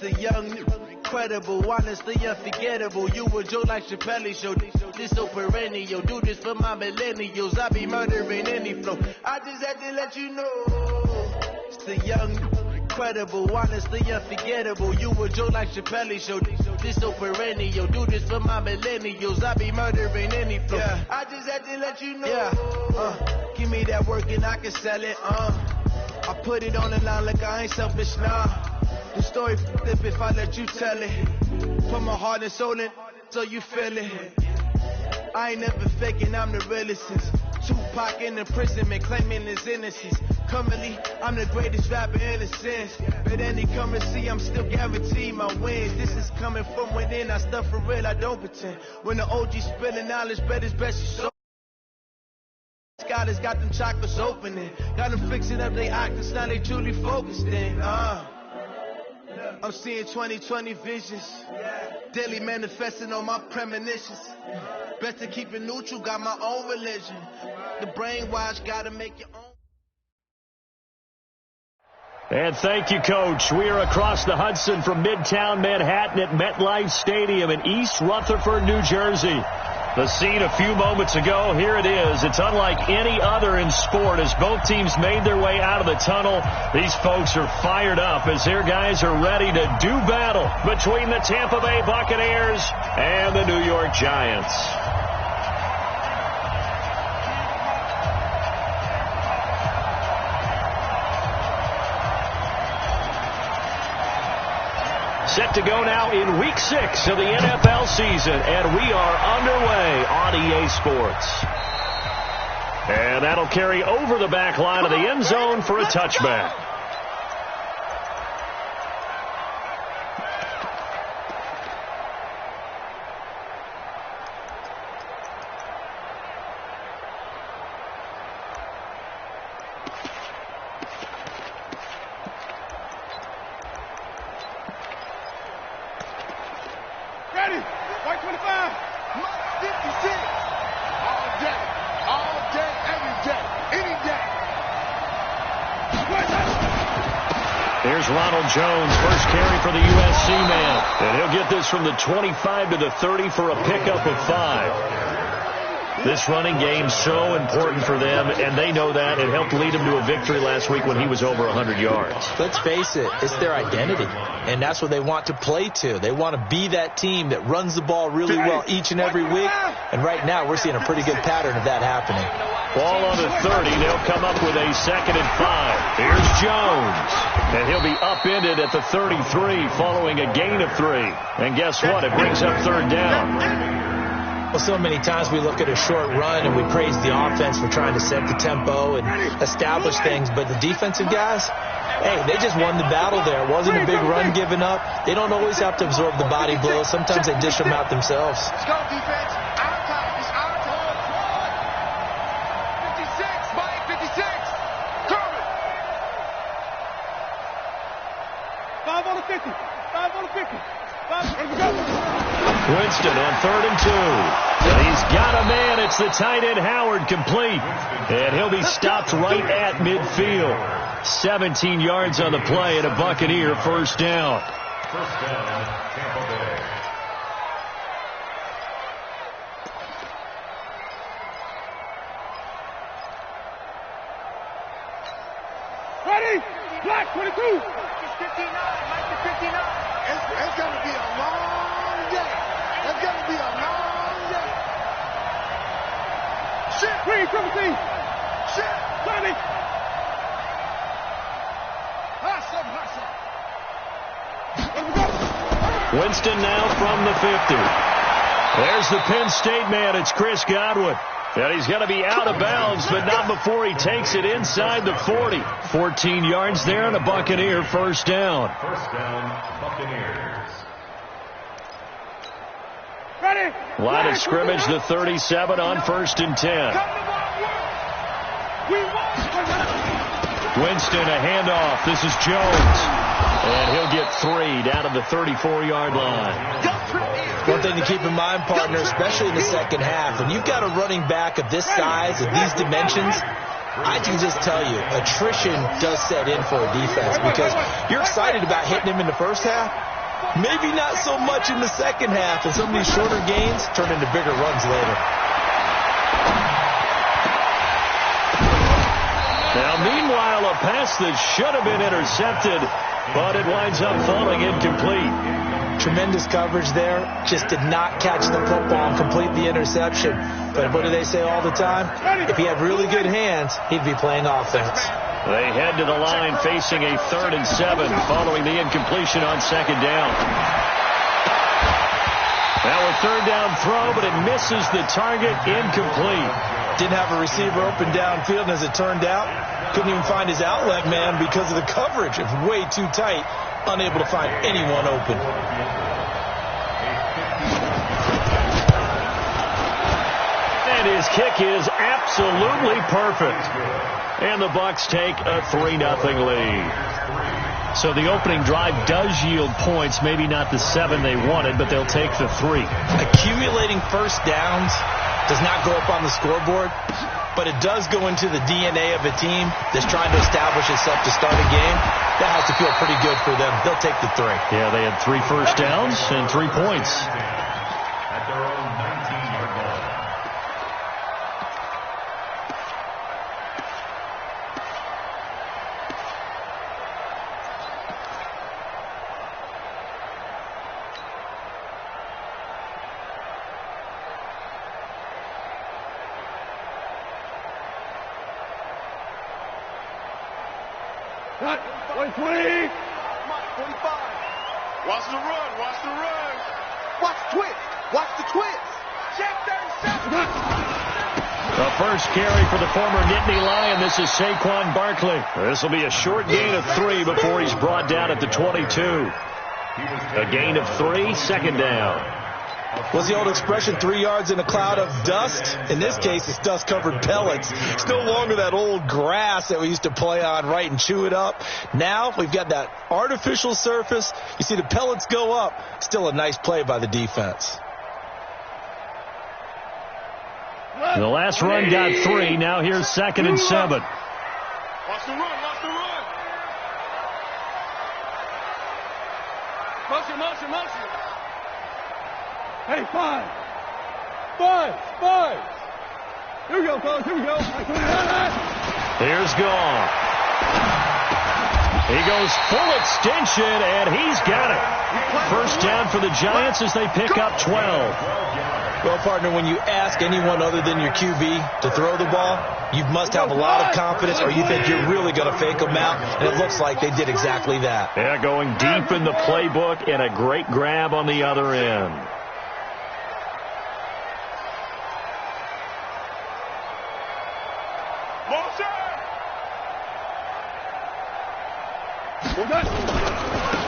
The young, incredible, honestly unforgettable. You a joke like Chappelle show. This so perennial. Do this for my millennials. I be murdering any flow. I just had to let you know. It's the young, incredible, honestly unforgettable. You a joke like Chappelle show. This so perennial. Do this for my millennials. I be murdering any flow. Yeah. I just had to let you know. Yeah. Give me that work and I can sell it. I put it on the line like I ain't selfish now. The story flip if I let you tell it. Put my heart and soul in so you feel it. I ain't never faking, I'm the realest since Tupac in imprisonment claiming his innocence. Currently, I'm the greatest rapper in a sense. But any come and see, I'm still guaranteed my wins. This is coming from within, I stuff for real, I don't pretend. When the OG spilling knowledge, bet it's best you show. Scholars got them chakras opening. Got them fixing up their octaves, now they truly focused in. I'm seeing 2020 visions. Daily manifesting on my premonitions. Best to keep it neutral, got my own religion. The brainwash, gotta make your own. And thank you, Coach. We are across the Hudson from Midtown Manhattan at MetLife Stadium in East Rutherford, New Jersey. The scene a few moments ago, here it is. It's unlike any other in sport as both teams made their way out of the tunnel. These folks are fired up as their guys are ready to do battle between the Tampa Bay Buccaneers and the New York Giants. Set to go now in Week 6 of the NFL season, and we are underway on EA Sports. And that'll carry over the back line of the end zone for a touchback. Jones, first carry for the USC man. And he'll get this from the 25 to the 30 for a pickup of 5. This running game so important for them, and they know that. It helped lead them to a victory last week when he was over 100 yards. Let's face it, it's their identity, and that's what they want to play to. They want to be that team that runs the ball really well each and every week, and right now we're seeing a pretty good pattern of that happening. Ball on the 30. They'll come up with a 2nd and 5. Here's Jones. And he'll be upended at the 33 following a gain of 3. And guess what? It brings up 3rd down. Well, so many times we look at a short run and we praise the offense for trying to set the tempo and establish things. But the defensive guys, hey, they just won the battle there. It wasn't a big run given up. They don't always have to absorb the body blows. Sometimes they dish them out themselves. Let's go, defense. Winston on 3rd and 2. And he's got a man. It's the tight end Howard complete. And he'll be stopped right at midfield. 17 yards on the play and a Buccaneer first down. First down, Tampa Bay. Ready? Black 22. It's 59. Mike the 59. It's going to be a long day. It's going to be a long day. Shit. Green, 17. Shit. 20. Winston now from the 50. There's the Penn State man. It's Chris Godwin. And he's going to be out of bounds, but not before he takes it inside the 40. 14 yards there and a Buccaneer first down. First down, Buccaneers. Ready? Line of scrimmage, the 37 on 1st and 10. Winston, a handoff. This is Jones. And he'll get 3 down to the 34-yard line. One thing to keep in mind, partner, especially in the second half, when you've got a running back of this size, of these dimensions, I can just tell you, attrition does set in for a defense because you're excited about hitting him in the first half. Maybe not so much in the second half, and some of these shorter gains turn into bigger runs later. Now, meanwhile, a pass that should have been intercepted, but it winds up falling incomplete. Tremendous coverage there. Just did not catch the football and complete the interception. But what do they say all the time? If he had really good hands, he'd be playing offense. They head to the line facing a 3rd and 7 following the incompletion on 2nd down. Now a 3rd down throw, but it misses the target, incomplete. Didn't have a receiver open downfield, and as it turned out, couldn't even find his outlet man because of the coverage. It was way too tight, unable to find anyone open. And his kick is absolutely perfect. And the Bucs take a 3-0 lead. So the opening drive does yield points, maybe not the 7 they wanted, but they'll take the 3. Accumulating first downs does not go up on the scoreboard, but it does go into the DNA of a team that's trying to establish itself to start a game. That has to feel pretty good for them. They'll take the 3. Yeah, they had 3 first downs and 3 points. At their own 19-yard line. Cut. 20. 45. Watch the run. Watch the run. Watch the twist. Watch the twist. Check 37. The first carry for the former Nittany Lion. This is Saquon Barkley. This will be a short gain of 3 before he's brought down at the 22. A gain of 3, 2nd down. What's the old expression, 3 yards in a cloud of dust? In this case, it's dust-covered pellets. It's no longer that old grass that we used to play on, right, and chew it up. Now we've got that artificial surface. You see the pellets go up. Still a nice play by the defense. The last run got 3. Now here's 2nd and 7. Watch the run. Watch the run. Motion, motion, motion. Hey, 5. Here we go, fellas. Here we go. Here's Gall. He goes full extension, and he's got it. First down for the Giants as they pick up 12. Well, partner, when you ask anyone other than your QB to throw the ball, you must have a lot of confidence, or you think you're really going to fake them out, and it looks like they did exactly that. Yeah, going deep in the playbook, and a great grab on the other end.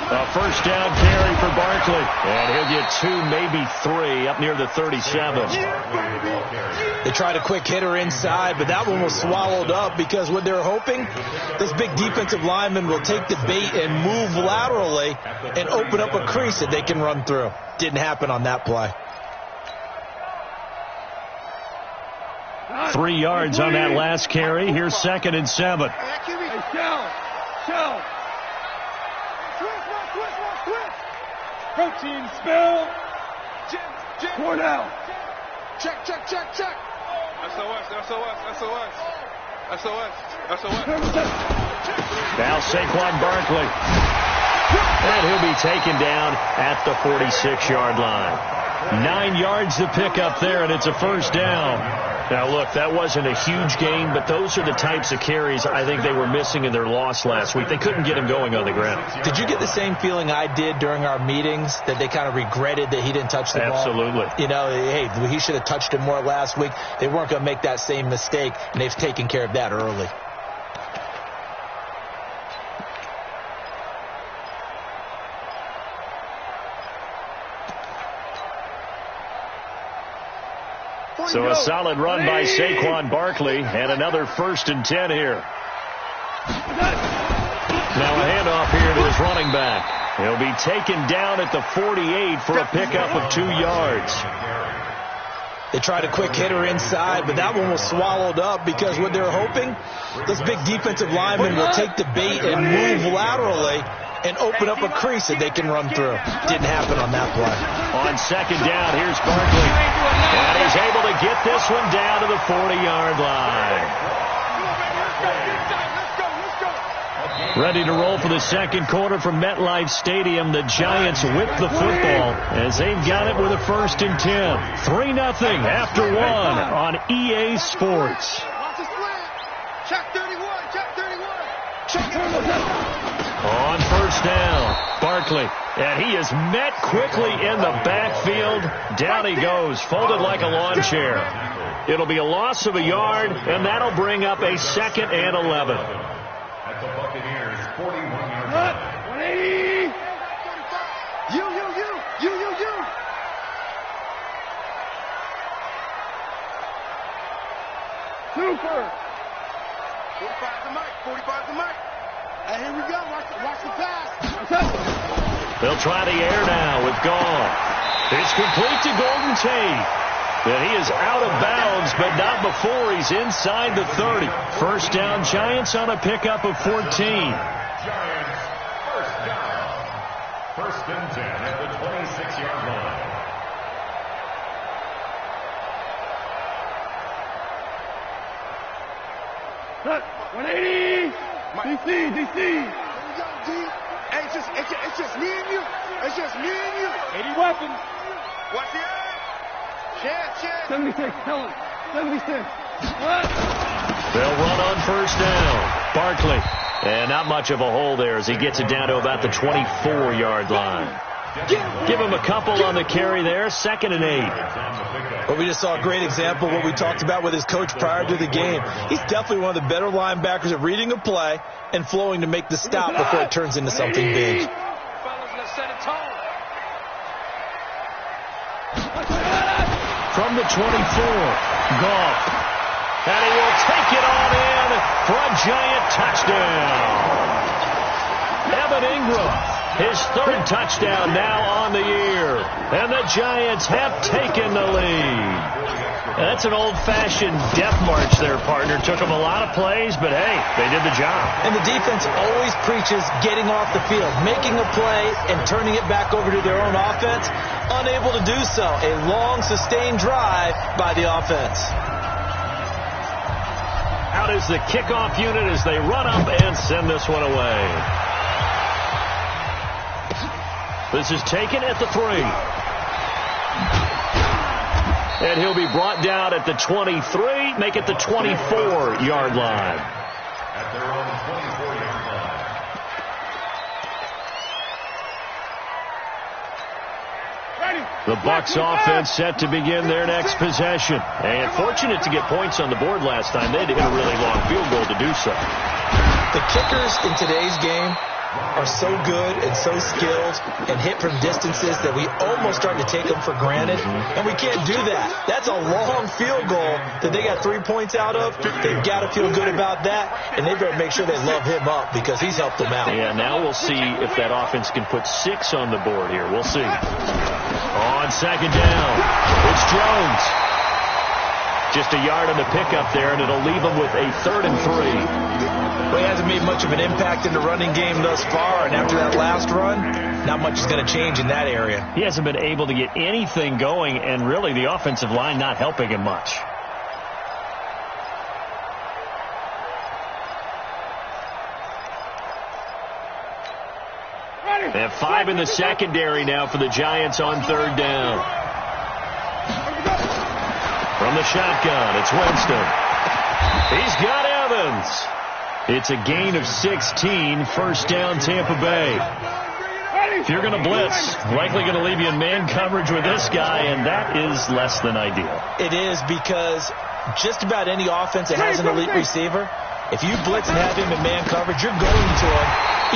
A first down carry for Barkley. And he'll get 2, maybe 3, up near the 37. They tried a quick hitter inside, but that one was swallowed up because what they're hoping, this big defensive lineman will take the bait and move laterally and open up a crease that they can run through. Didn't happen on that play. 3 yards on that last carry. Here's 2nd and 7. Shell. Twist. Protein spill. Pour down. Check. SOS. Now Saquon Barkley. And he'll be taken down at the 46-yard line. 9 yards to pick up there, and it's a first down. Now, look, that wasn't a huge gain, but those are the types of carries I think they were missing in their loss last week. They couldn't get him going on the ground. Did you get the same feeling I did during our meetings, that they kind of regretted that he didn't touch the ball? Absolutely. You know, hey, he should have touched him more last week. They weren't going to make that same mistake, and they've taken care of that early. So a solid run by Saquon Barkley, and another 1st and 10 here. his running back. He'll be taken down at the 48 for a pickup of 2 yards. They tried a quick hitter inside, but that one was swallowed up because what they're hoping, those big defensive linemen will take the bait and move laterally and open up a crease that they can run through. Didn't happen on that play. On second down, here's Barkley. And he's able to get this one down to the 40-yard line. Ready to roll for the second quarter from MetLife Stadium. The Giants whip the football as they've got it with a 1st and 10. 3-0 after 1 on EA Sports. Check 31, check 31. Check 31. On first down, Barkley, and he is met quickly in the backfield. Down he goes, folded like a lawn chair. It'll be a loss of a yard, and that'll bring up a 2nd and 11. At the Buccaneers, 41-yard line. 180. You. Super. 45 the mic, 45 the mic. And here we go. Watch the pass. They'll try the air now with Gall. It's complete to Golden Tate. And he is out of bounds, but not before he's inside the 30. First down, Giants on a pickup of 14. Giants, first down. 1st and 10 at the 26-yard line. Look, 180. DC. Here we go, D. Hey, it's just me and you. It's just me and you. 80 weapons. What's the chance? 76. Tell him. 76. What? They'll run on first down. Barkley. And not much of a hole there as he gets it down to about the 24-yard line. Give him a couple on the carry there. 2nd and 8. But we just saw a great example of what we talked about with his coach prior to the game. He's definitely one of the better linebackers at reading a play and flowing to make the stop before it turns into something big. From the 24, Goff. And he will take it on in for a Giant touchdown. Evan Ingram. His 3rd touchdown now on the year. And the Giants have taken the lead. That's an old-fashioned death march there, partner. Took them a lot of plays, but hey, they did the job. And the defense always preaches getting off the field, making a play and turning it back over to their own offense. Unable to do so. A long, sustained drive by the offense. Out is the kickoff unit as they run up and send this one away. This is taken at the 3. And he'll be brought down at the 23, make it the 24-yard line. At their own 24-yard line. The Bucs offense set to begin their next possession. And fortunate to get points on the board last time. They had to hit a really long field goal to do so. The kickers in today's game are so good and so skilled and hit from distances that we almost start to take them for granted. And we can't do that. That's a long field goal that they got 3 points out of. They've got to feel good about that, and they better make sure they love him up because he's helped them out. Yeah, now we'll see if that offense can put 6 on the board here. We'll see. On second down, it's Jones. Just a yard on the pickup there, and it'll leave him with a 3rd and 3. Well, he hasn't made much of an impact in the running game thus far, and after that last run, not much is going to change in that area. He hasn't been able to get anything going, and really the offensive line not helping him much. They have 5 in the secondary now for the Giants on 3rd down. From the shotgun, it's Winston. He's got Evans. It's a gain of 16, first down Tampa Bay. If you're going to blitz, likely going to leave you in man coverage with this guy, and that is less than ideal. It is because just about any offense that has an elite receiver, if you blitz and have him in man coverage, you're going to him,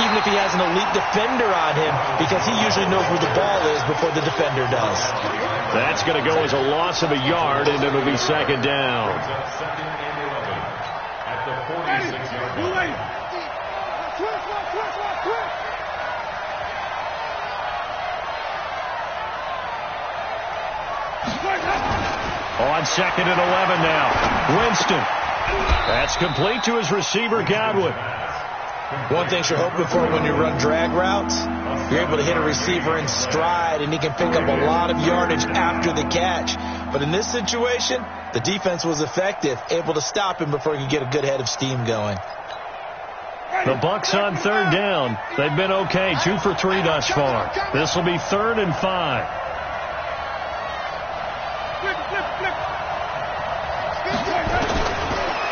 even if he has an elite defender on him, because he usually knows where the ball is before the defender does. That's going to go as a loss of a yard, and it'll be second down. At the 46-yard line. On 2nd and 11 now. Winston. That's complete to his receiver, Godwin. One thing you're hoping for when you run drag routes, you're able to hit a receiver in stride, and he can pick up a lot of yardage after the catch. But in this situation, the defense was effective, able to stop him before he could get a good head of steam going. The Bucs on 3rd down. They've been okay, 2 for 3 thus far. This will be 3rd and 5.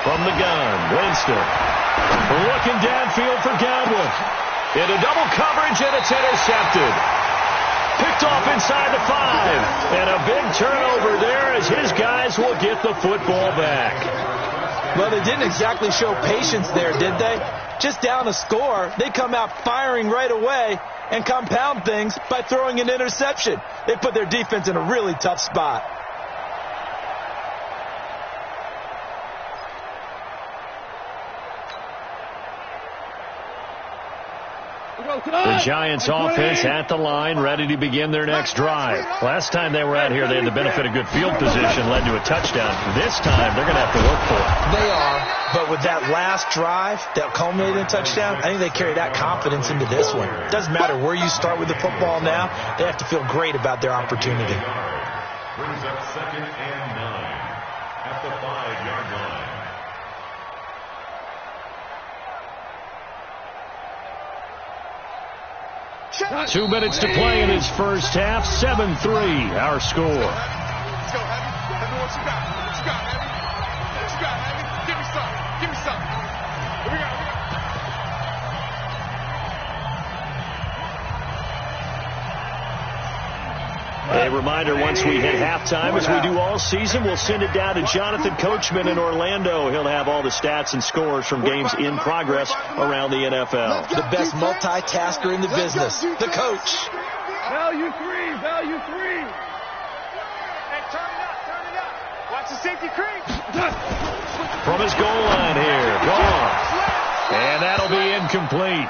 From the gun, Winston. Looking downfield for Godwin. Into double coverage, and it's intercepted. Picked off inside the 5. And a big turnover there as his guys will get the football back. Well, they didn't exactly show patience there, did they? Just down a score, they come out firing right away and compound things by throwing an interception. They put their defense in a really tough spot. The Giants offense at the line, ready to begin their next drive. Last time they were out here, they had the benefit of good field position, led to a touchdown. This time, they're going to have to work for it. They are, but with that last drive that culminated in a touchdown, I think they carry that confidence into this one. It doesn't matter where you start with the football now, they have to feel great about their opportunity. Brings up 2nd and 9 at the 5-yard line. 2 minutes to play in his first half. 7-3, our score. Let's go, Heavy. Heavy, what you got? What you got, Heavy? What you got, Heavy? Give me something. Give me something. Here we go. A reminder, once we hit halftime, as we do all season, we'll send it down to Jonathan Coachman in Orlando. He'll have all the stats and scores from games in progress around the NFL. The best multitasker in the business, the coach. Value 3. Value 3. Hey, turn it up. Watch the safety creep. From his goal line here, gone. And that'll be incomplete.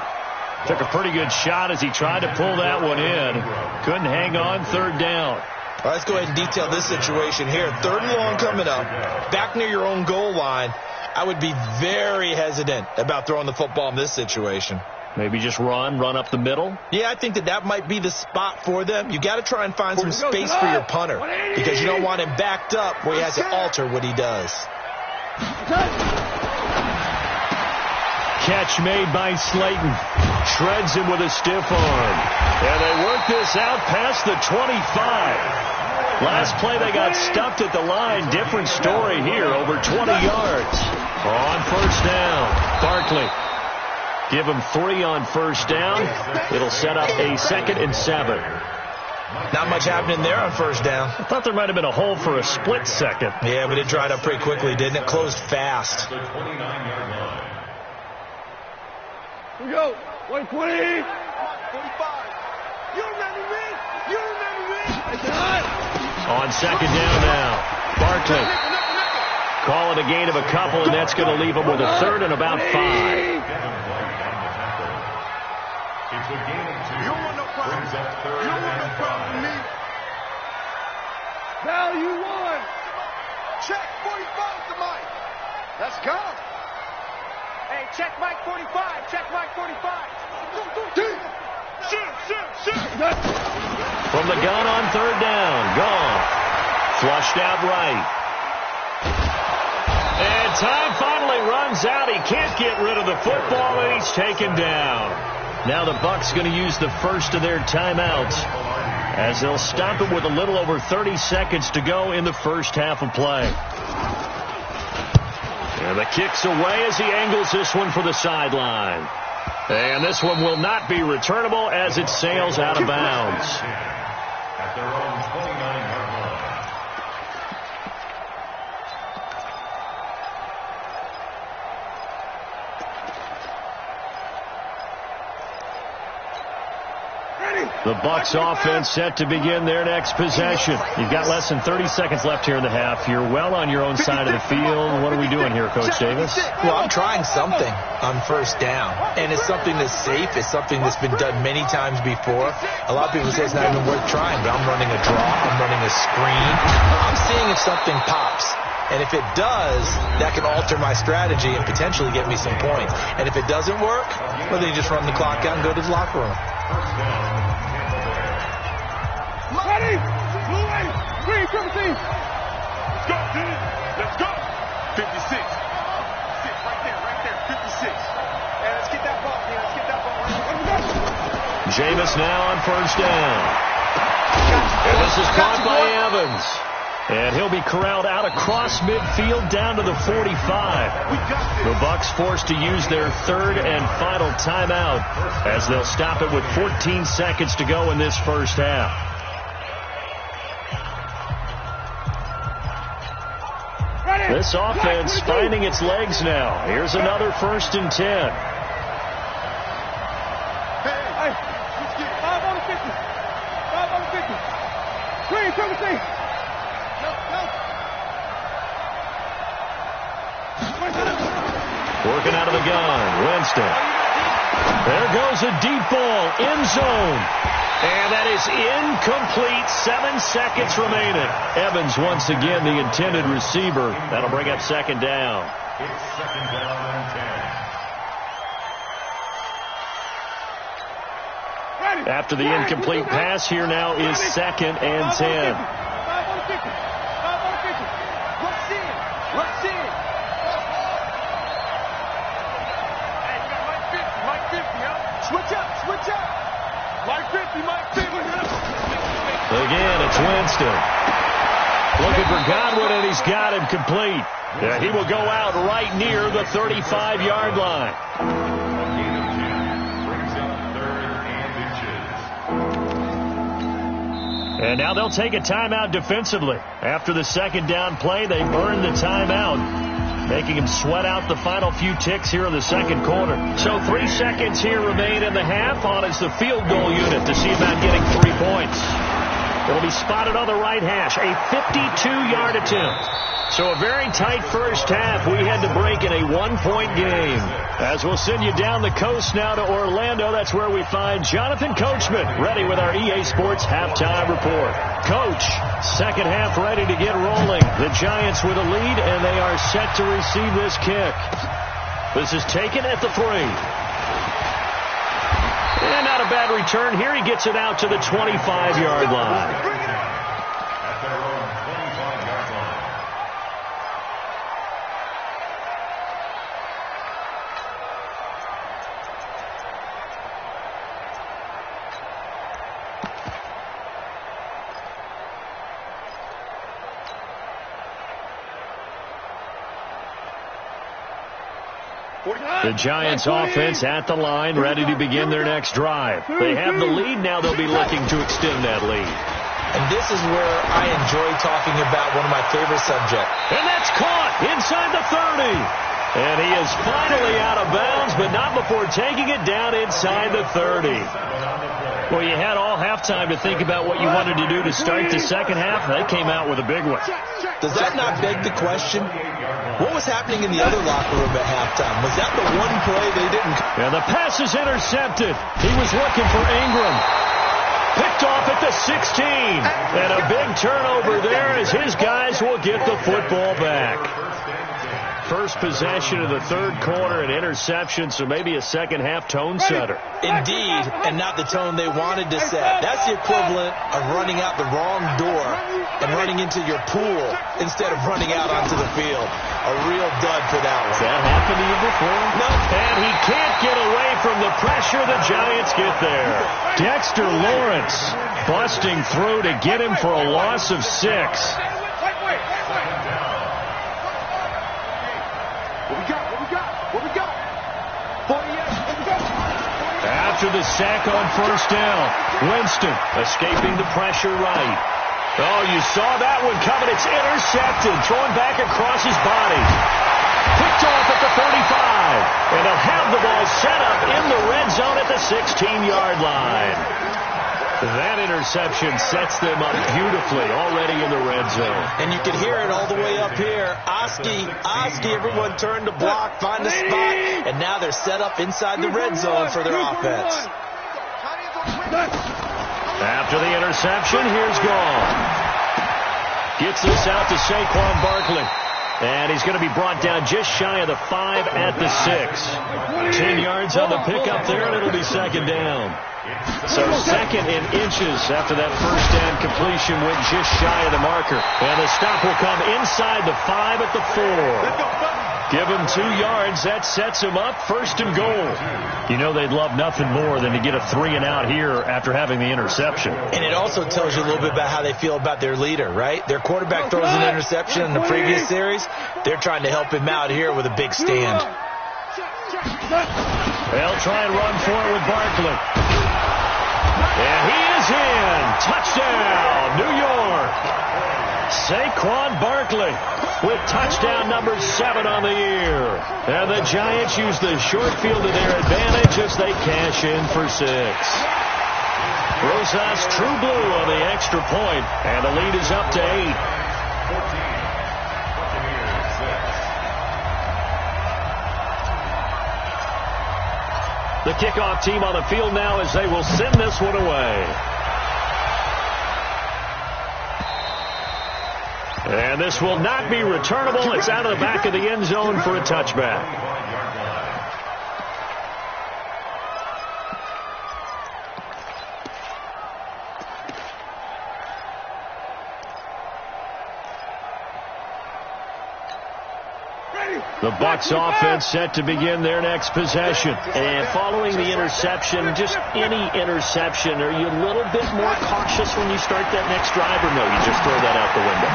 Took a pretty good shot as he tried to pull that one in. Couldn't hang on, 3rd down. All right, let's go ahead and detail this situation here. 3rd and long coming up. Back near your own goal line. I would be very hesitant about throwing the football in this situation. Maybe just run up the middle. Yeah, I think that might be the spot for them. You got to try and find some space for your punter because you don't want him backed up where he has to alter what he does. Catch made by Slayton. Shreds him with a stiff arm. And they work this out past the 25. Last play they got stuffed at the line. Different story here. Over 20 yards. On 1st down. Barkley. Give him 3 on 1st down. It'll set up a 2nd and 7. Not much happening there on 1st down. I thought there might have been a hole for a split second. Yeah, but it dried up pretty quickly, didn't it? Closed fast. The 29-yard line. Here we go. 120. 45. You remember me? You remember me? On 2nd down now. Barkley. Call it a gain of a couple, and that's going to leave him with a 3rd and about 5. It's a gain of 2. You don't want no problem. Brings up 3rd You don't want no and problem with 5. me. Value 1. Check 45 to Mike. Let's go. Hey, check Mike 45. Check Mike 45. Shoot. From the gun on 3rd down. Gone. Flushed out right. And time finally runs out. He can't get rid of the football, and he's taken down. Now the Bucs going to use the first of their timeouts as they'll stop it with a little over 30 seconds to go in the first half of play. And the kick's away as he angles this one for the sideline. And this one will not be returnable as it sails out of bounds. At their own 29-yard line. Ready. The Bucs offense set to begin their next possession. You've got less than 30 seconds left here in the half. You're well on your own side of the field. What are we doing here, Coach Davis? Well, I'm trying something on first down, and it's something that's safe. It's something that's been done many times before. A lot of people say it's not even worth trying, but I'm running a draw. I'm running a screen. I'm seeing if something pops. And if it does, that can alter my strategy and potentially get me some points. And if it doesn't work, well, then you just run the clock out and go to the locker room. Ready? Blue wave. Green, triple team. Let's go, dude. Let's go. 56. Right there. 56. And let's get that ball, man. Let's get that ball. Jameis now on first down. And this is caught by Evans. And he'll be corralled out across midfield down to the 45. The Bucs forced to use their third and final timeout as they'll stop it with 14 seconds to go in this first half. This offense finding its legs now. Here's another 1st and 10. Hey, let's get 5 on the 50. 5 on the 50. Green, triple team. Working out of the gun, Winston. There goes a deep ball, end zone. And that is incomplete. 7 seconds remaining. Evans once again the intended receiver. That'll bring up second down. It's second down and 10. After the incomplete pass, here now is 2nd and 10. 5 on the 50. 5 on the 50. Rush in. Rush in. Hey, you got Mike 50. Mike 50, huh? Switch up. Switch up. Mike 50. Mike 50. Again, it's Winston. Looking for Godwin, and he's got him complete. Yeah, he will go out right near the 35-yard line. And now they'll take a timeout defensively. After the second down play, they burn the timeout, making him sweat out the final few ticks here in the second quarter. So 3 seconds here remain in the half. On is the field goal unit to see about getting 3 points. It'll be spotted on the right hash, a 52-yard attempt. So a very tight first half. We had to break in a 1-point game. As we'll send you down the coast now to Orlando, that's where we find Jonathan Coachman ready with our EA Sports halftime report. Coach, second half ready to get rolling. The Giants with a lead, and they are set to receive this kick. This is taken at the 3. And not a bad return here. He gets it out to the 25-yard line. The Giants offense at the line, ready to begin their next drive. They have the lead. Now they'll be looking to extend that lead. And this is where I enjoy talking about one of my favorite subjects. And that's caught inside the 30. And he is finally out of bounds, but not before taking it down inside the 30. Well, you had all halftime to think about what you wanted to do to start the second half. They came out with a big one. Does that not beg the question? What was happening in the other locker room at halftime? Was that the one play they didn't? And the pass is intercepted. He was looking for Ingram. Picked off at the 16. And a big turnover there as his guys will get the football back. First possession of the third quarter, an interception, so maybe a second half tone setter. Indeed, and not the tone they wanted to set. That's the equivalent of running out the wrong door and running into your pool instead of running out onto the field. A real dud for that one. Has that happened to you before? No. And he can't get away from the pressure. The Giants get there. Dexter Lawrence busting through to get him for a loss of 6. After the sack on first down, Winston escaping the pressure right. Oh, you saw that one coming. It's intercepted, thrown back across his body. Picked off at the 35. And they'll have the ball set up in the red zone at the 16-yard line. That interception sets them up beautifully already in the red zone. And you can hear it all the way up here. Oski, everyone turned to block, find a spot, and now they're set up inside the red zone for their offense. After the interception, here's Gall. Gets this out to Saquon Barkley. And he's going to be brought down just shy of the 5 at the 6. 10 yards on the pickup there, and it'll be second down. So second in inches after that first down completion went just shy of the marker. And the stop will come inside the 5 at the 4. Give him 2 yards. That sets him up first and goal. You know they'd love nothing more than to get a 3 and out here after having the interception. And it also tells you a little bit about how they feel about their leader, right? Their quarterback throws an interception in the previous series. They're trying to help him out here with a big stand. They'll try and run for it with Barkley. And he is in. Touchdown, New York. Saquon Barkley with touchdown number 7 on the year. And the Giants use the short field to their advantage as they cash in for 6. Rosas True Blue on the extra point, and the lead is up to 8. The kickoff team on the field now as they will send this one away. And this will not be returnable. It's out of the back of the end zone for a touchback. The Bucs offense set to begin their next possession. And following the interception, just any interception, are you a little bit more cautious when you start that next drive, or no, you just throw that out the window?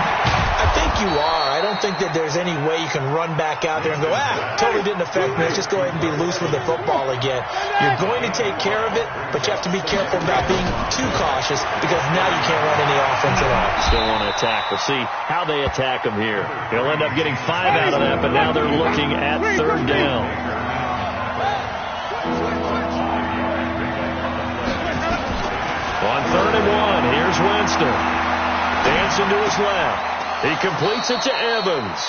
I think you are. I don't think that there's any way you can run back out there and go, totally didn't affect me. Let's just go ahead and be loose with the football again. You're going to take care of it, but you have to be careful about being too cautious because now you can't run any offense at all. Still want to attack. We'll see how they attack them here. They'll end up getting 5 out of that, but now they're looking at 3rd down. On 3rd and 1, here's Winston. Dancing to his left. He completes it to Evans.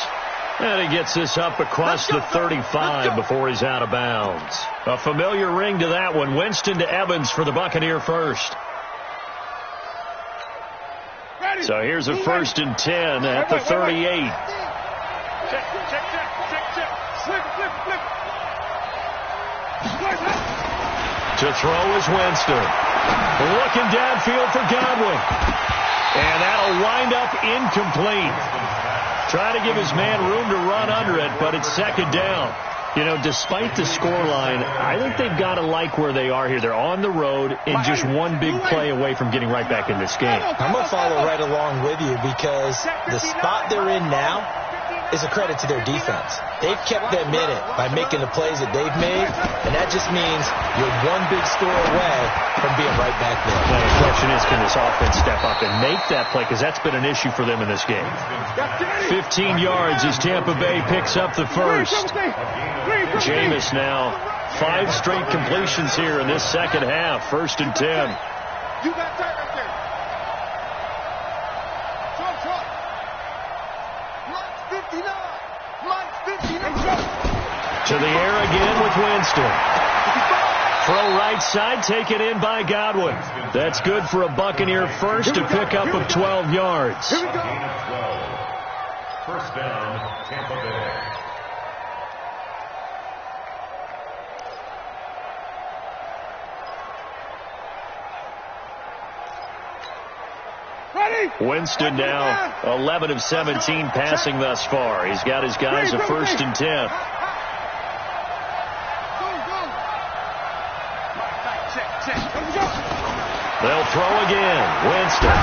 And he gets this up across the 35 before he's out of bounds. A familiar ring to that one. Winston to Evans for the Buccaneer first. So here's a 1st and 10 at the 38. To throw is Winston. Looking downfield for Godwin. And that'll wind up incomplete. Trying to give his man room to run under it, but it's 2nd down. You know, despite the scoreline, I think they've got to like where they are here. They're on the road and just one big play away from getting right back in this game. I'm going to follow right along with you because the spot they're in now is a credit to their defense. They've kept them in it by making the plays that they've made, and that just means you're one big score away from being right back there. Now, the question is, can this offense step up and make that play? Because that's been an issue for them in this game. 15 yards as Tampa Bay picks up the first. Jameis now 5 straight completions here in this second half. 1st and 10. You got that right there. To the air again with Winston. Throw right side, taken in by Godwin. That's good for a Buccaneer first to pick up of 12 yards. Here we go. 1st down, Tampa Bay. Winston now 11 of 17 passing thus far. He's got his guys a 1st and 10. They'll throw again. Winston.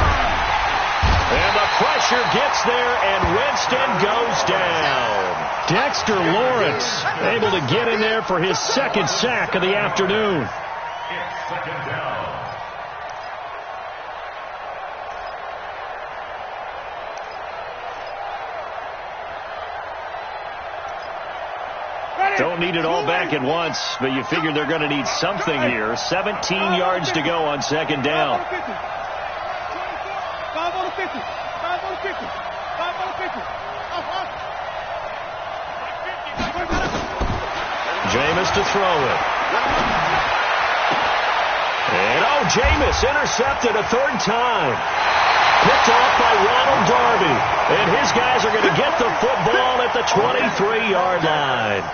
And the pressure gets there, and Winston goes down. Dexter Lawrence able to get in there for his 2nd sack of the afternoon. It's 2nd down. Don't need it all back at once, but you figure they're going to need something here. 17 yards to go on second down. 5 on the 50. 5 on the 50. 5 on the 50. Jameis to throw it. And Jameis intercepted a third time. Picked off by Ronald Darby. And his guys are going to get the football at the 23-yard line.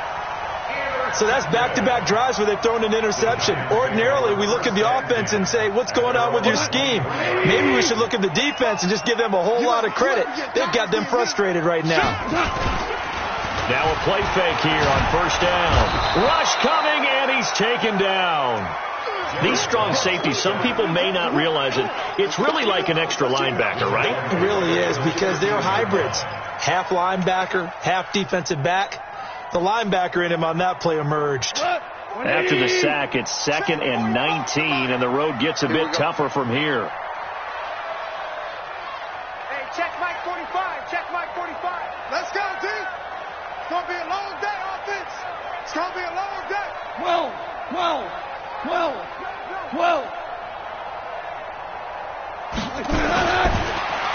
So that's back-to-back drives where they've thrown an interception. Ordinarily, we look at the offense and say, what's going on with your scheme? Maybe we should look at the defense and just give them a whole lot of credit. They've got them frustrated right now. Now a play fake here on first down. Rush coming, and he's taken down. These strong safeties, some people may not realize it. It's really like an extra linebacker, right? It really is, because they're hybrids. Half linebacker, half defensive back. The linebacker in him on that play emerged. After the sack, it's 2nd and 19, and the road gets a bit tougher from here. Hey, check Mike 45. Check Mike 45. Let's go, D. It's going to be a long day, offense. It's going to be a long day. 12.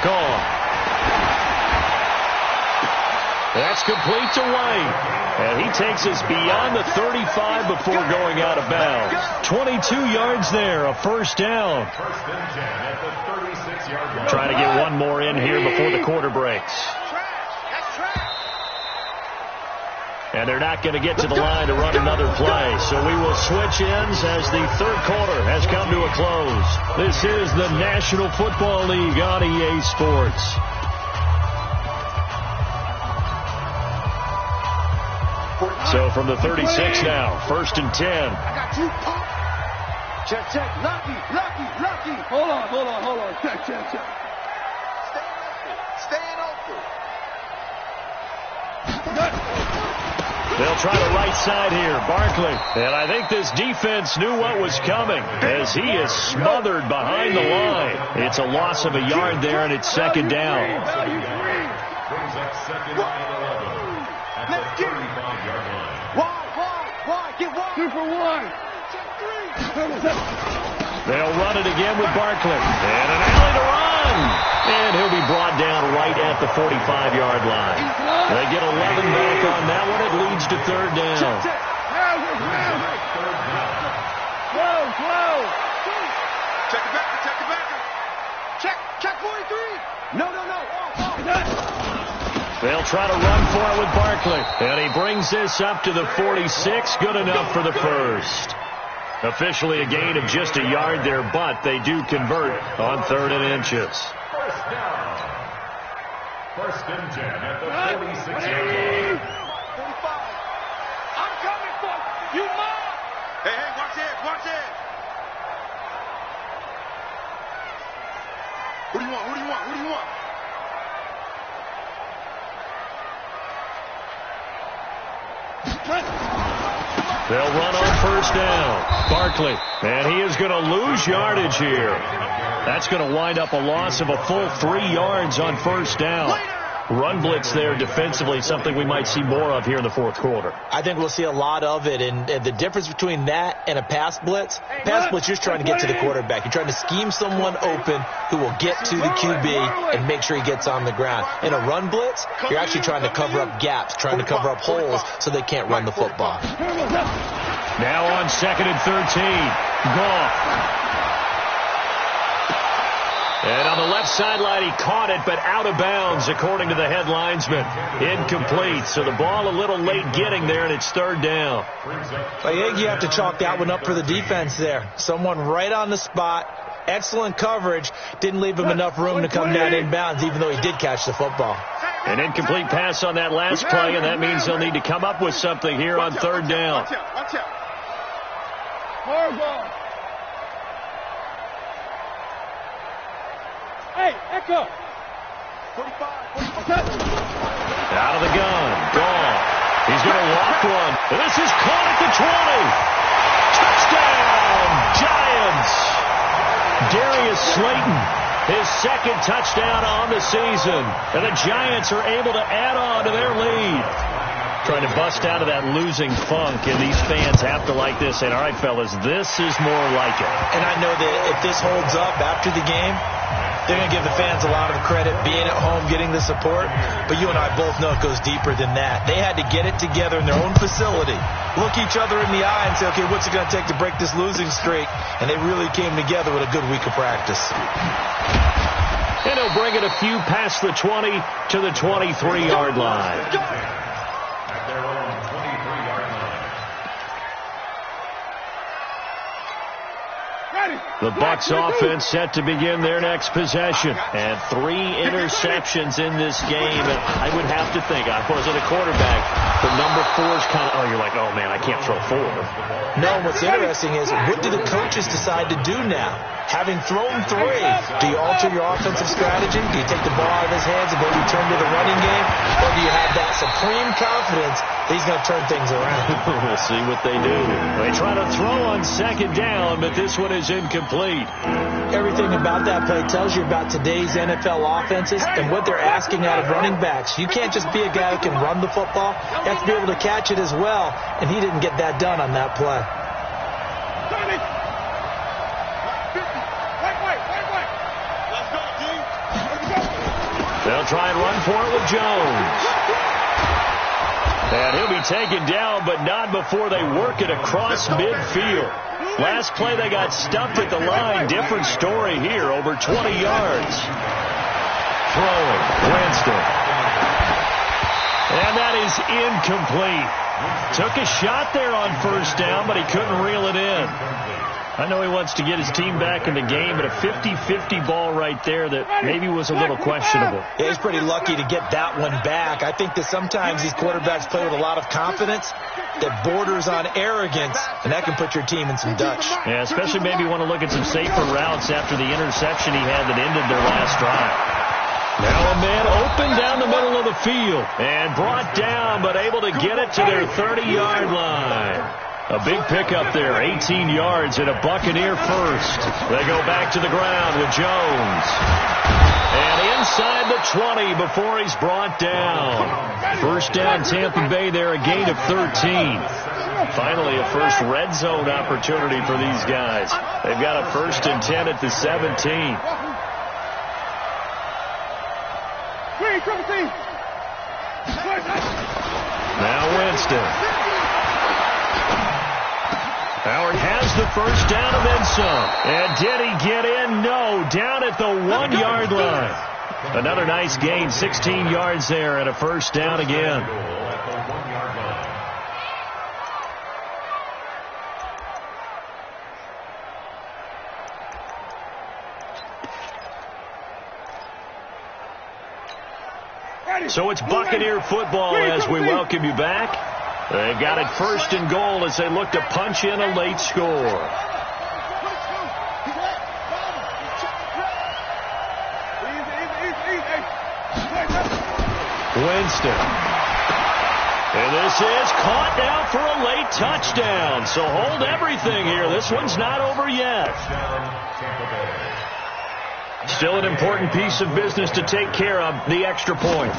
Gone. That's complete to White. And he takes us beyond the 35 before going out of bounds. 22 yards there, a first down. First and 10 at the 36-yard line. Trying to get one more in here before the quarter breaks. And they're not going to get to the line to run another play. So we will switch ends as the third quarter has come to a close. This is the National Football League on EA Sports. So from the 36 now, 1st and 10. I got you, pump. Check. Lucky. Hold on. Check. Staying open. They'll try the right side here, Barkley. And I think this defense knew what was coming as he is smothered behind the line. It's a loss of a yard there, and it's 2nd down. Brings up 2nd and 11 at the 35-yard line. Why? Get one. 2 for 1. Check 3. They'll run it again with Barkley. And an alley to run. And he'll be brought down right at the 45-yard line. They get 11 back on that one. It leads to 3rd down. Check. Whoa. Check it back. Check 43. No. They'll try to run for it with Barkley. And he brings this up to the 46. Good enough for the first. Officially a gain of just a yard there, but they do convert on 3rd and inches. First down. 1st and 10 at the 46-yard line. 45. I'm coming for you, Mom. Hey, watch it. Who do you want? They'll run on 1st down. Barkley, and he is going to lose yardage here. That's going to wind up a loss of a full 3 yards on 1st down. Run blitz there defensively, something we might see more of here in the 4th quarter. I think we'll see a lot of it, and the difference between that and a pass blitz, you're just trying to get to the quarterback. You're trying to scheme someone open who will get to the QB and make sure he gets on the ground. In a run blitz, you're actually trying to cover up gaps, trying to cover up holes so they can't run the football. Now on 2nd and 13, Goff. And on the left sideline, he caught it, but out of bounds, according to the head linesman. Incomplete. So the ball a little late getting there, and it's 3rd down. I think you have to chalk that one up for the defense there. Someone right on the spot. Excellent coverage. Didn't leave him enough room to come down inbounds, even though he did catch the football. An incomplete pass on that last play, and that means they'll need to come up with something here on 3rd down. Watch out. Hard ball. Hey, Echo. 45. Out of the gun. Gone. He's going to walk one. This is caught at the 20. Touchdown, Giants. Darius Slayton, his 2nd touchdown on the season. And the Giants are able to add on to their lead. Trying to bust out of that losing funk, and these fans have to like this. And all right, fellas, this is more like it. And I know that if this holds up after the game, they're going to give the fans a lot of credit being at home, getting the support. But you and I both know it goes deeper than that. They had to get it together in their own facility, look each other in the eye and say, okay, what's it going to take to break this losing streak? And they really came together with a good week of practice. And he'll bring it a few past the 20 to the 23-yard line. At their own 23-yard line. The Bucs offense set to begin their next possession. And 3 interceptions in this game. And I would have to think, I wasn't a quarterback, but number 4 is kind of, oh, you're like, oh, man, I can't throw 4. No, what's interesting is, what do the coaches decide to do now? Having thrown 3, do you alter your offensive strategy? Do you take the ball out of his hands and maybe turn to the running game? Or do you have that supreme confidence that he's going to turn things around? We'll see what they do. They try to throw on second down, but this one is incomplete. Everything about that play tells you about today's NFL offenses and what they're asking out of running backs. You can't just be a guy who can run the football. You have to be able to catch it as well, and he didn't get that done on that play. They'll try and run for it with Jones. And he'll be taken down, but not before they work it across midfield. Last play they got stuffed at the line. Different story here, over 20 yards. Throwing, Winston. And that is incomplete. Took a shot there on first down, but he couldn't reel it in. I know he wants to get his team back in the game, but a 50-50 ball right there that maybe was a little questionable. Yeah, he's pretty lucky to get that one back. I think that sometimes these quarterbacks play with a lot of confidence that borders on arrogance, and that can put your team in some Dutch. Yeah, especially maybe want to look at some safer routes after the interception he had that ended their last drive. Now a man open down the middle of the field and brought down, but able to get it to their 30-yard line. A big pickup there, 18 yards and a Buccaneer first. They go back to the ground with Jones. And inside the 20 before he's brought down. First down Tampa Bay there, a gain of 13. Finally a first red zone opportunity for these guys. They've got a 1st and 10 at the 17. Now Winston. Howard has the first down and then some. And did he get in? No. Down at the 1-yard line. Another nice gain, 16 yards there and a first down again. So it's Buccaneer football as we welcome you back. They've got it 1st and goal as they look to punch in a late score. Winston. And this is caught now for a late touchdown. So hold everything here. This one's not over yet. Still an important piece of business to take care of, the extra point.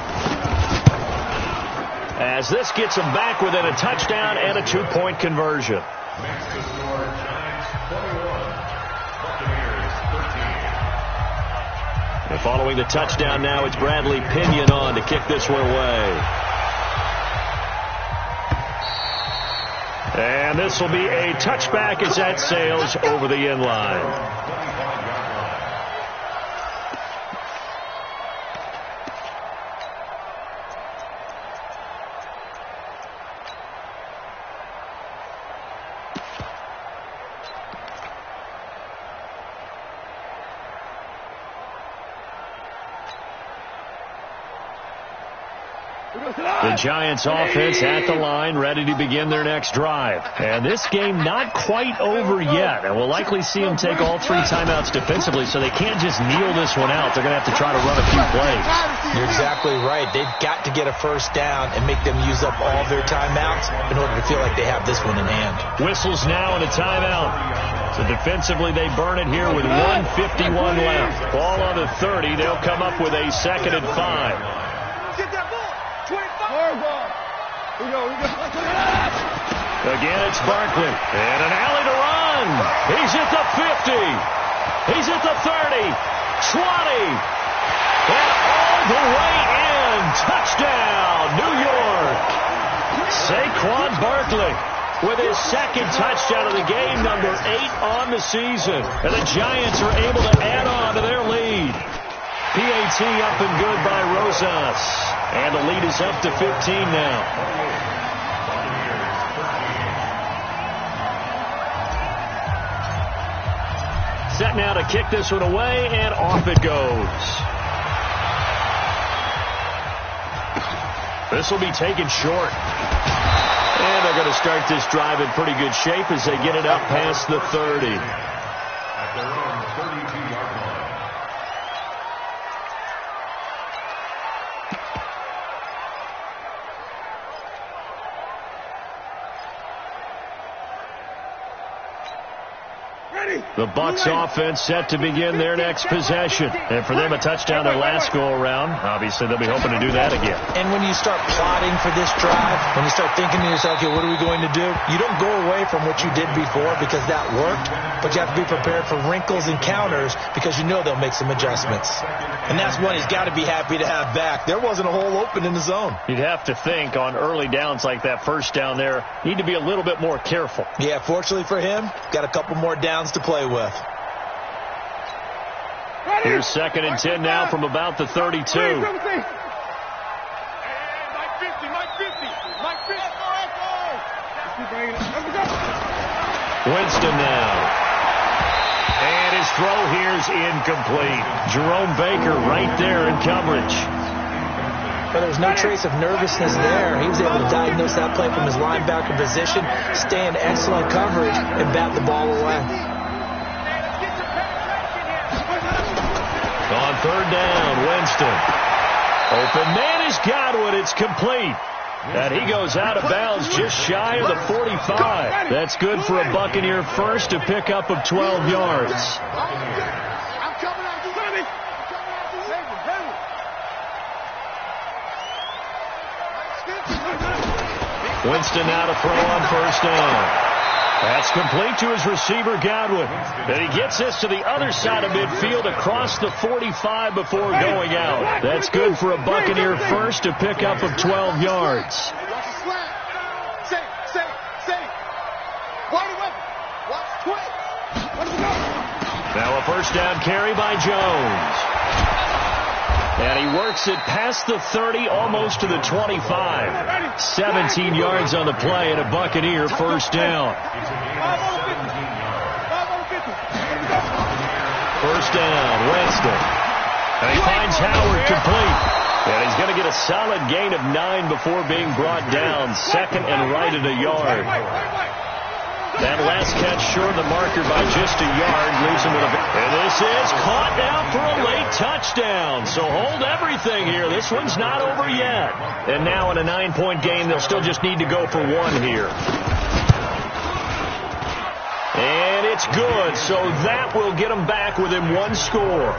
As this gets them back within a touchdown and a 2-point conversion. Next to score, Giants 21, Buccaneers 13. And following the touchdown now, it's Bradley Pinion on to kick this one away. And this will be a touchback as that sails over the end line. The Giants offense at the line, ready to begin their next drive. And this game not quite over yet. And we'll likely see them take all 3 timeouts defensively, so they can't just kneel this one out. They're going to have to try to run a few plays. You're exactly right. They've got to get a first down and make them use up all their timeouts in order to feel like they have this one in hand. Whistles now and a timeout. So defensively, they burn it here with 1:51 left. Ball on the 30. They'll come up with a 2nd and 5. Get that ball. 25. Again, it's Barkley. And an alley to run. He's at the 50. He's at the 30. 20. And all the way in. Touchdown, New York. Saquon Barkley with his second touchdown of the game, number 8 on the season. And the Giants are able to add on to their lead. PAT up and good by Rosas. And the lead is up to 15 now. Set now to kick this one away, and off it goes. This will be taken short. And they're going to start this drive in pretty good shape as they get it up past the 30. At their own 32-yard line. The Bucs offense set to begin their next possession. And for them, a touchdown their last go-around. Obviously, they'll be hoping to do that again. And when you start plotting for this drive, when you start thinking to yourself, okay, what are we going to do? You don't go away from what you did before because that worked, but you have to be prepared for wrinkles and counters because you know they'll make some adjustments. And that's one he's got to be happy to have back. There wasn't a hole open in the zone. You'd have to think on early downs like that first down there, need to be a little bit more careful. Yeah, fortunately for him, got a couple more downs to play with. Here's 2nd and 10 now from about the 32. Mike 50. Mike 50. Winston now. And his throw here's incomplete. Jerome Baker right there in coverage. But there was no trace of nervousness there. He was able to diagnose that play from his linebacker position, stay in excellent coverage, and bat the ball away. On 3rd down, Winston. Open man is Godwin. It's complete. And he goes out of bounds just shy of the 45. That's good for a Buccaneer first to pick up of 12 yards. Winston now to throw on 1st down. That's complete to his receiver, Godwin. And he gets this to the other side of midfield across the 45 before going out. That's good for a Buccaneer first to pick up of 12 yards. Now a 1st down carry by Jones. And he works it past the 30, almost to the 25. 17 yards on the play and a Buccaneer 1st down. 1st down, Winston. And he finds Howard complete. And he's going to get a solid gain of 9 before being brought down. 2nd and right at a yard. That last catch short of the marker by just a yard leaves him with a... And this is caught now for a late touchdown. So hold everything here. This one's not over yet. And now in a 9-point game, they'll still just need to go for 1 here. And it's good. So that will get them back within 1 score.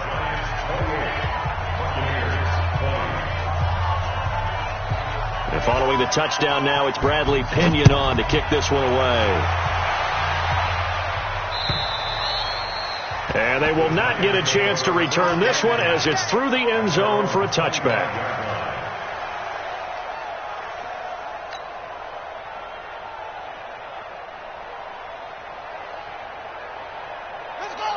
And following the touchdown now, it's Bradley Pinion on to kick this one away. And they will not get a chance to return this one as it's through the end zone for a touchback.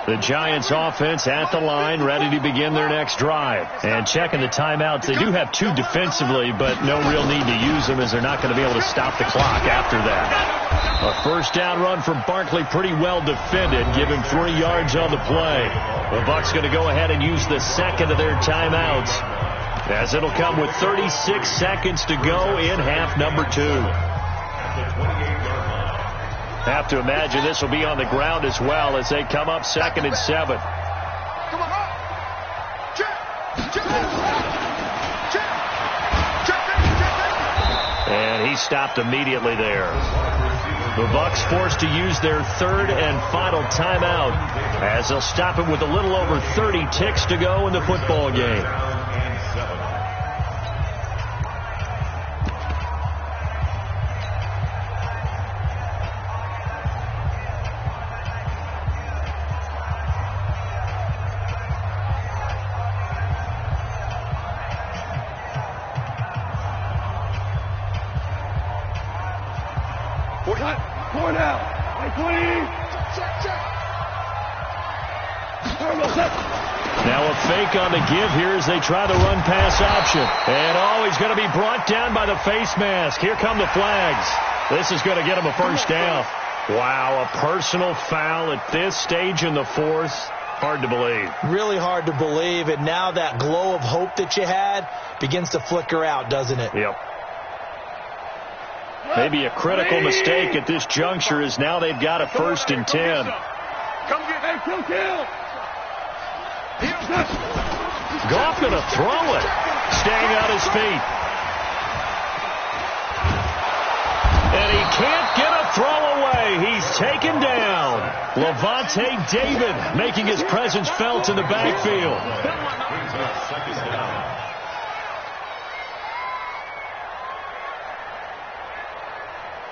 The Giants offense at the line, ready to begin their next drive. And checking the timeouts, they do have 2 defensively, but no real need to use them as they're not going to be able to stop the clock after that. A 1st down run from Barkley, pretty well defended. Give him 3 yards on the play. The Bucs going to go ahead and use the 2nd of their timeouts, as it'll come with 36 seconds to go in half number 2. Have to imagine this will be on the ground as well as they come up 2nd and 7. And he stopped immediately there. The Bucs forced to use their 3rd and final timeout as they'll stop it with a little over 30 ticks to go in the football game. 4 now. 20. Now a fake on the give here as they try the run pass option. And he's going to be brought down by the face mask. Here come the flags. This is going to get him a first down. Wow, a personal foul at this stage in the fourth. Hard to believe. Really hard to believe. And now that glow of hope that you had begins to flicker out, doesn't it? Yep. Maybe a critical mistake at this juncture is now they've got a 1st and 10. Come get that kill. Goff going to throw it. Staying on his feet. And he can't get a throw away. He's taken down. Levante David making his presence felt in the backfield.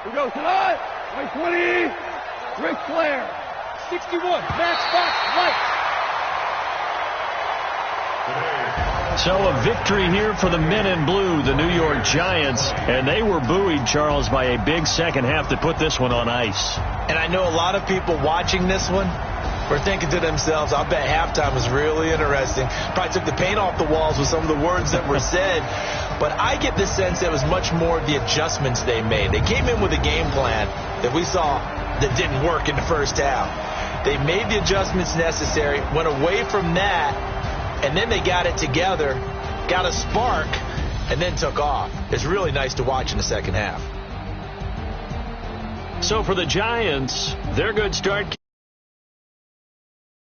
We go tonight. 20. Ric Flair. 61. Max Fox right. So a victory here for the men in blue, the New York Giants. And they were buoyed, Charles, by a big second half that put this one on ice. And I know a lot of people watching this one were thinking to themselves, I'll bet halftime was really interesting. Probably took the paint off the walls with some of the words that were said. But I get the sense that it was much more the adjustments they made. They came in with a game plan that we saw that didn't work in the first half. They made the adjustments necessary, went away from that, and then they got it together, got a spark, and then took off. It's really nice to watch in the second half. So for the Giants, their good start